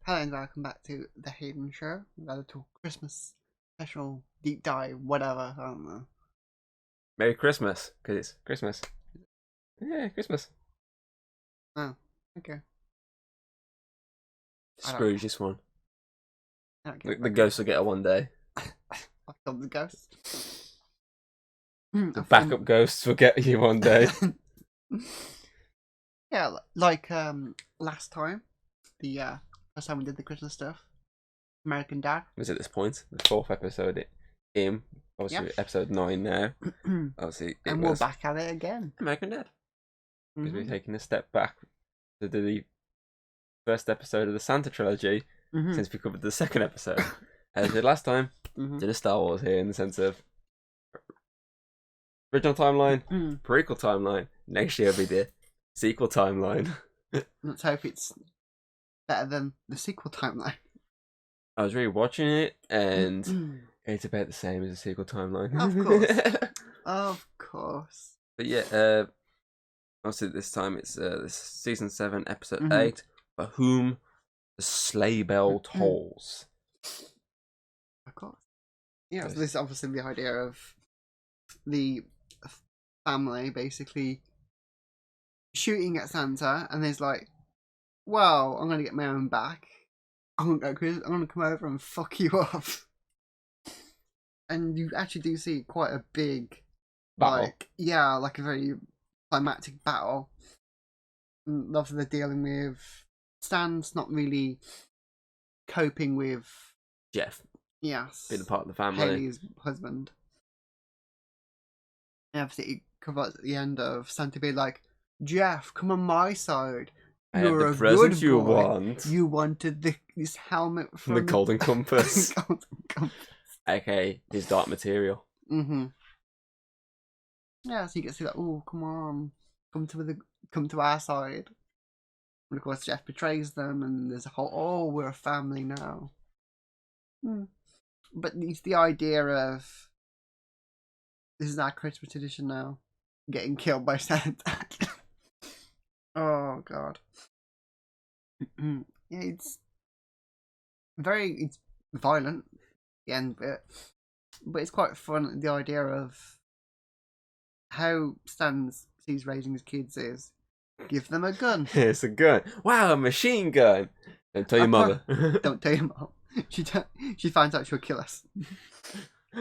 Hello and welcome back to the Hayden Show. We've got a little Christmas special deep dive, whatever. I don't know. Merry Christmas, because it's Christmas. Yeah, Christmas. Oh, okay. Scrooge this one. The The ghost will get her one day. I've killed the ghost. The backup ghosts will get you one day. Yeah, like last time, the first time we did the Christmas stuff, American Dad. Was at this point the 4th episode in, obviously episode 9 now. Obviously, and we're back at it again. American Dad. Because we're taking a step back to do the first episode of the Santa Trilogy since we covered the second episode. As we did last time, did a Star Wars here in the sense of original timeline, prequel timeline. Next year will be the sequel timeline. Let's hope it's better than the sequel timeline. I was watching it, and it's about the same as the sequel timeline. Of course. Of course. But yeah, obviously this time it's this season 7, episode 8, For Whom the Sleigh Bell Tolls. Of course. Yeah, so this is obviously the idea of the family basically shooting at Santa, and there's like, well, I'm gonna get my own back. I'm gonna come over and fuck you up. And you actually do see quite a big Battle. like a very climactic battle. And obviously they're dealing with Stan's not really coping with Jeff. Yes. Being a part of the family. Haley's husband. And obviously it covers at the end of Santa being like, Jeff, come on my side. You're a the present good you boy. want. You wanted this helmet from the Golden Compass. the Golden Compass. Okay, his dark material. Yeah, so you get to see that, oh, come on. Come to our side. And of course Jeff betrays them, and there's a whole, oh, we're a family now. But it's the idea of this is our Christmas tradition now. Getting killed by Santa. Oh god. Yeah, it's violent, the end of it. But it's quite fun, the idea of how Stan sees raising his kids is give them a gun. It's a gun. Wow, a machine gun. Don't tell your mother. Don't tell your mom. She finds out she'll kill us.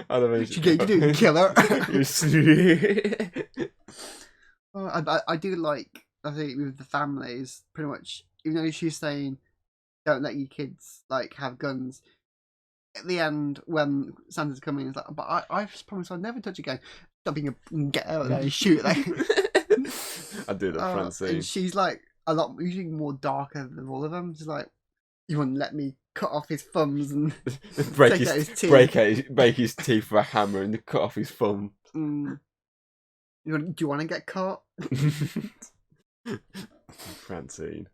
Otherwise, You do kill her. I do like, I think with the families, pretty much, even though she's saying don't let your kids like have guns, at the end when Santa's coming, it's like, but I promise I'll never touch a gun. Stop being a get out there and shoot like I do the front scene. And she's like a lot usually more darker than all of them. She's like, you wouldn't let me cut off his thumbs and break his teeth with a hammer and cut off his thumb. Do you want to get caught? Francine.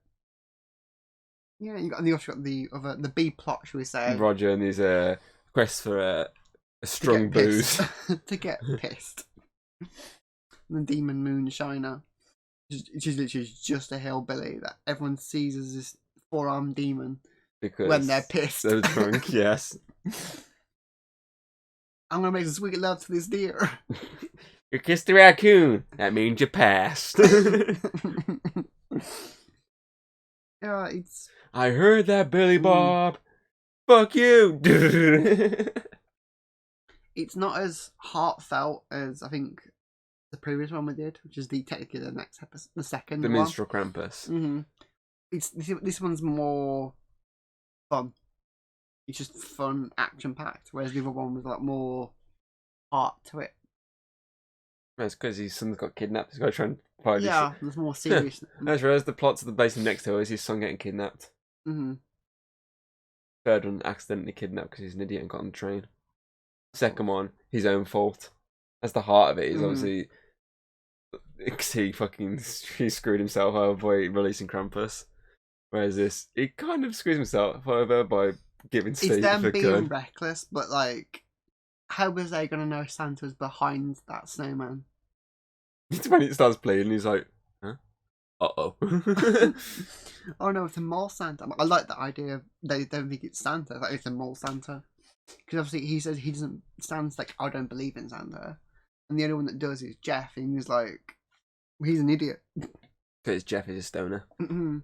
Yeah, you got the B plot, shall we say? Roger and his quest for a strong booze to get pissed. The demon moonshiner. She's literally just a hillbilly that everyone sees as this 4-armed demon because when they're pissed. They're drunk, yes. I'm gonna make some sweet love to this deer. You kissed the raccoon. That means you passed. Yeah, it's. I heard that, Billy Bob. Fuck you. It's not as heartfelt as I think the previous one we did, which is technically the next episode, the second. The one. Minstrel Krampus. It's this one's more fun. It's just fun, action packed, whereas the other one was like more heart to it. That's because his son's got kidnapped. He's got to try and find his... Yeah, there's more serious. I just realised the plot to the base next to her is his son getting kidnapped. Third one, accidentally kidnapped because he's an idiot and got on the train. Second one, his own fault. That's the heart of it. Is obviously he screwed himself over by releasing Krampus. Whereas this, he kind of screws himself over by giving Steve a gun. It's them being reckless, but like, how was they going to know Santa was behind that snowman? It's when it starts playing, he's like, huh? Uh-oh. Oh no, it's a mole Santa. I like the idea of they don't think it's Santa. Like it's a mole Santa, because obviously he says he doesn't. Stan's like, I don't believe in Santa, and the only one that does is Jeff, and he's like, he's an idiot. Because Jeff is a stoner. Mm-hmm.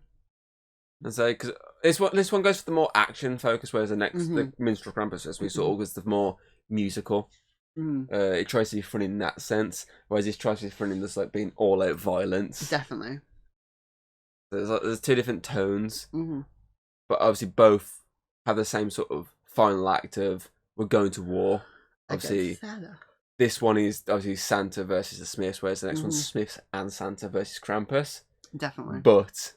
And so, because this one goes for the more action focus, whereas the next, the Minstrel Krampus, as we saw, was the more musical. It tries to be fun in that sense, whereas this tries to be fun in this like being all out violence. Definitely. So there's two different tones, but obviously both have the same sort of final act of we're going to war. Obviously, this one is obviously Santa versus the Smiths, whereas the next one's Smiths and Santa versus Krampus. Definitely. But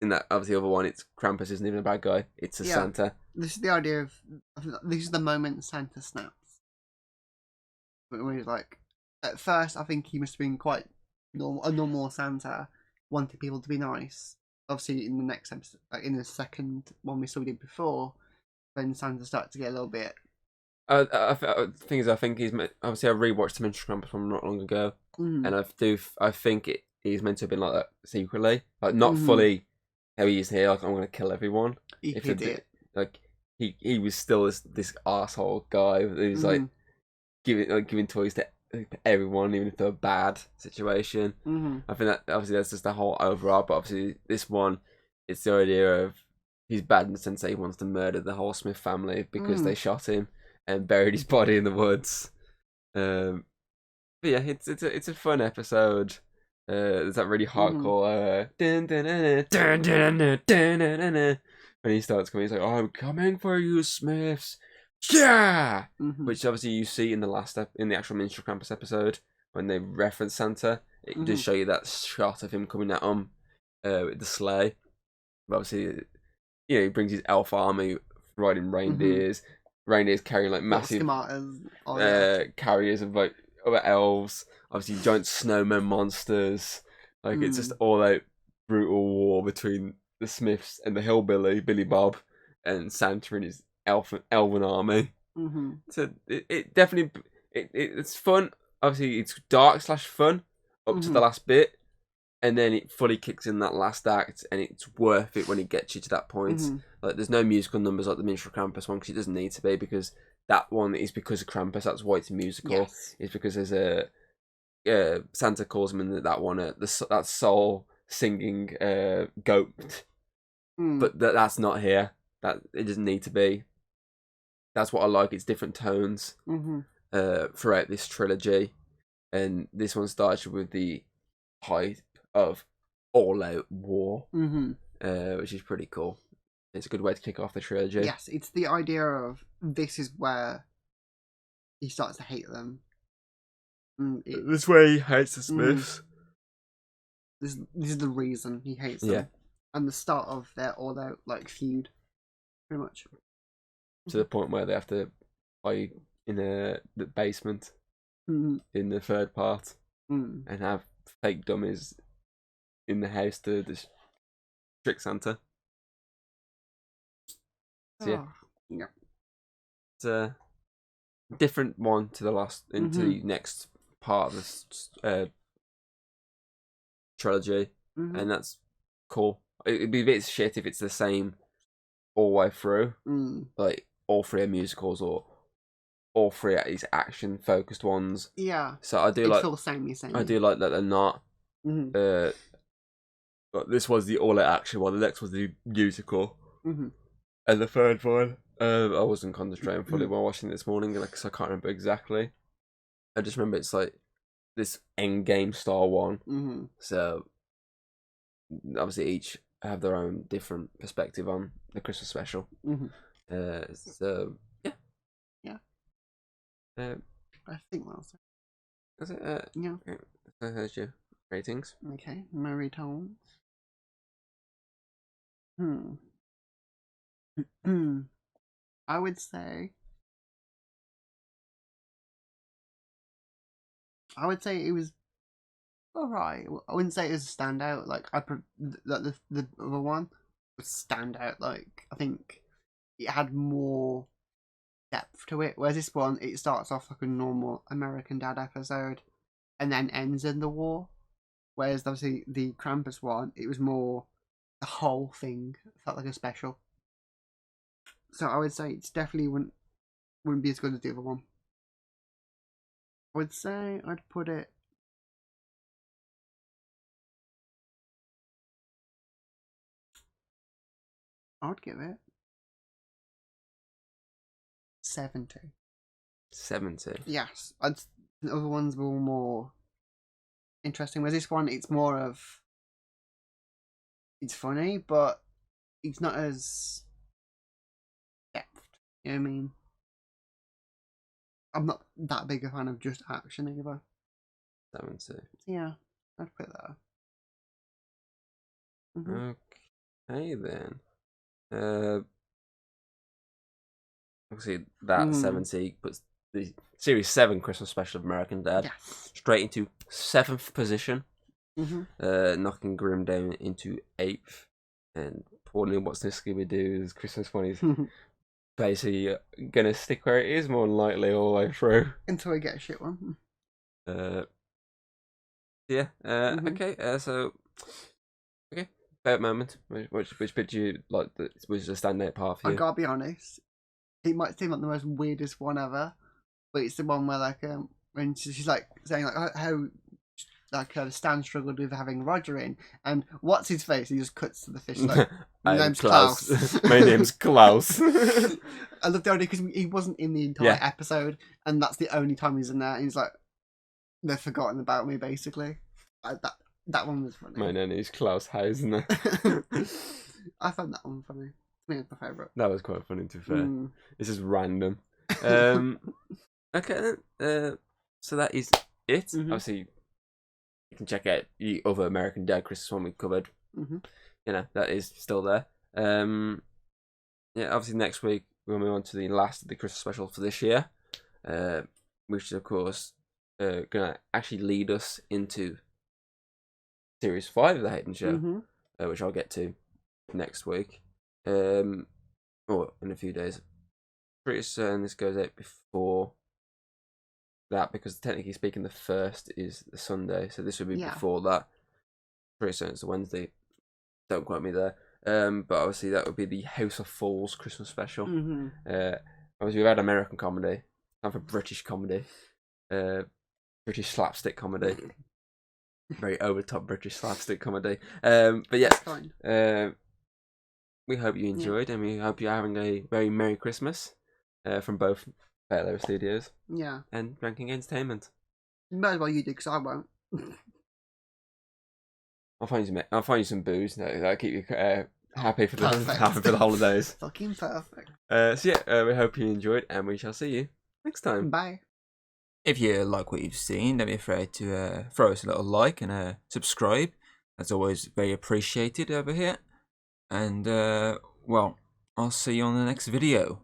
in that obviously other one, it's Krampus isn't even a bad guy; it's a Santa. This is the idea of this is the moment Santa snaps. Where he's like, at first, I think he must have been quite normal, a normal Santa, wanting people to be nice. Obviously, in the next episode, like in the second one we saw we did before, then Santa started to get a little bit. The thing is, I think he's obviously I rewatched the Minstrel Krampus from not long ago, and I think he's meant to have been like that secretly, like not fully how he is here. Like I'm going to kill everyone. He did. Like he was still this asshole guy who's like giving toys to everyone, even if they're a bad situation. I think that obviously that's just the whole overall. But obviously this one, it's the idea of he's bad in the sense that he wants to murder the whole Smith family because they shot him and buried his body in the woods. But yeah, it's a fun episode. There's that really hardcore when he starts coming, he's like, "I'm coming for you, Smiths." Yeah, which obviously you see in the actual Minstrel Krampus episode when they reference Santa. It does show you that shot of him coming at them with the sleigh. But obviously, he brings his elf army riding reindeers. Reindeers carrying like massive carriers of like other elves. Obviously, giant snowman monsters. Like it's just all out brutal war between the Smiths and the hillbilly Billy Bob and Santa and his elven army. So it definitely it's fun. Obviously, it's dark / fun up to the last bit, and then it fully kicks in that last act, and it's worth it when it gets you to that point. Like, there's no musical numbers like the Minstrel Krampus one because it doesn't need to be, because that one is because of Krampus. That's why it's musical. Yes. It's because there's a Santa calls him in that one that soul singing goat, but that's not here. That it doesn't need to be. That's what I like. It's different tones throughout this trilogy, and this one starts with the height of all-out war, which is pretty cool. It's a good way to kick off the trilogy. Yes, it's the idea of this is where he starts to hate them. This is where he hates the Smiths. This is the reason he hates them, and the start of their all-out feud, pretty much. To the point where they have to hide in the basement in the third part and have fake dummies in the house to trick Santa. So, yeah. It's a different one to the last, into the next part of this trilogy, and that's cool. It'd be a bit shit if it's the same all the way through, like all three are musicals or all three are these action focused ones. Yeah. So I do like samey. I do like that they're not. But this was the all out action one. The next was the musical, and the third one. I wasn't concentrating fully while watching this morning, because I can't remember exactly. I just remember it's like this Endgame style one. So obviously each have their own different perspective on the Christmas special. So yeah. I think that's it. Is it? Yeah. So here's your ratings. Okay, Mary Tones. I would say it was alright. I wouldn't say it was a standout. The other one was standout. I think it had more depth to it. Whereas this one, it starts off like a normal American Dad episode, and then ends in the war. Whereas obviously the Krampus one, it was more the whole thing felt like a special. So I would say it's definitely wouldn't be as good as the other one. I would say I'd put it. I'd give it 70. 70. Yes, the other ones were more interesting. Whereas this one, it's more of it's funny, but it's not as depth. You know what I mean? I'm not that big a fan of just action either. 70. Yeah, I'd put that. Okay then. Obviously that 70 puts the Series 7 Christmas special of American Dad straight into 7th position, knocking Grimm down into 8th. And Paul and What's This Scooby-Doo's Christmas one is basically gonna stick where it is more than likely all the way through. Until we get a shit one. Yeah. Okay. So. Okay. Favorite moment. Which bit do you like? Was the standout part for you? I gotta be honest. It might seem like the most weirdest one ever, but it's the one where like when she's like saying like how like Stan struggled with having Roger in, and what's his face? He just cuts to the fish like my name's Klaus. My name's Klaus. I love the idea because he wasn't in the entire episode, and that's the only time he's in there. And he's like, they've forgotten about me basically. That one was funny. My name is Klaus Heisner. I found that one funny. I mean, it's my favourite. That was quite funny to be fair. It's just random. Okay then. So that is it. Obviously, you can check out the other American Dad Christmas one we covered. You know, that is still there. Yeah, obviously next week we'll move on to the last of the Christmas special for this year, which is of course gonna actually lead us into Series 5 of the Hayden Show, which I'll get to next week. Or in a few days. Pretty certain this goes out before that because technically speaking the first is the Sunday, so this would be before that. Pretty certain it's the Wednesday. Don't quote me there. But obviously that would be the House of Falls Christmas special. Obviously we've had American comedy. Time for British comedy. British slapstick comedy. Very over top British slapstick comedy. But yeah. We hope you enjoyed, and we hope you're having a very Merry Christmas from both Fairlow Studios and Ranking Entertainment. Might as well you do, because I won't. I'll find you some booze. That'll keep you happy for the holidays. Fucking perfect. So yeah, we hope you enjoyed, and we shall see you next time. Bye. If you like what you've seen, don't be afraid to throw us a little like and subscribe. That's always very appreciated over here. And, well, I'll see you on the next video.